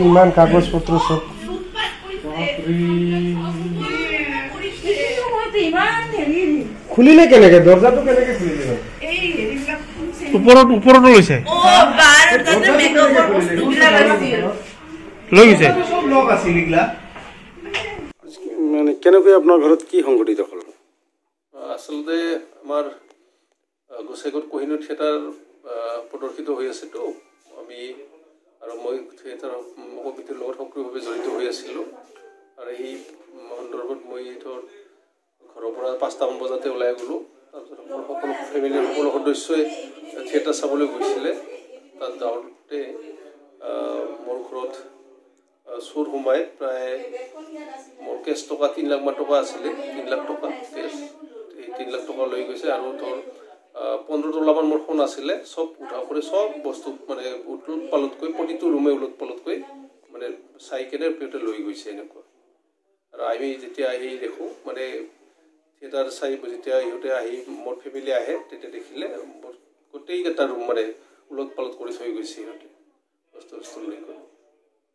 ইমান কাগজ পত্ৰ সব খুলিলে কেনেকে দৰজাটো কেনেকে খুলিলে ওপৰত লৈছে লৈ গৈছে সব লক আছিল ইগলা মানে কেনেকৈ আপোনাৰ ঘৰত কি সংঘটিত হ'ল আসলতে আমাৰ গোসাইগড় কোহিনুৰ থিয়েটাৰ প্ৰদৰ্শিত হৈ আছে তো আমি আৰু মই থিয়েটাৰ কমিটিৰ লগত সক্ৰিয়ভাৱে জড়িত হৈ আছিলোঁ আৰু এই সন্দৰ্ভত মই ধৰ ঘৰৰ পৰা 5টামান বজাতে ওলাই গ'লোঁ তাৰপিছত সকলো ফেমিলিৰ সকলো সদস্যই থিয়েটাৰ চাবলৈ গৈছিলে তাত যাওঁতে মোৰ ঘৰত চোৰ সোমাই প্ৰায় মোৰ কেছ টকা 3 লাখ মান টকা আছিলে 3 লাখ টকা কেছ এই 3 লাখ টকা লৈ গৈছে আৰু ধৰ 15 তোলামান মোৰ ফোন আছিলে সব উঠা কৰি সব বস্তু মানে উলট পালটকৈ প্ৰতিটো ৰুমে উলট পালটকৈ মানে চাইকেলৰ পিছতে লৈ গৈছে এনেকুৱা আৰু আমি যেতিয়া আহি দেখোঁ মানে থিয়েটাৰ চাই যেতিয়া ইহঁতে আহি মোৰ ফেমিলি আহে তেতিয়া দেখিলে গোটেইকেইটা ৰুম মানে উলট পালট কৰি থৈ গৈছে সিহঁতে বস্তু লৈ গৈ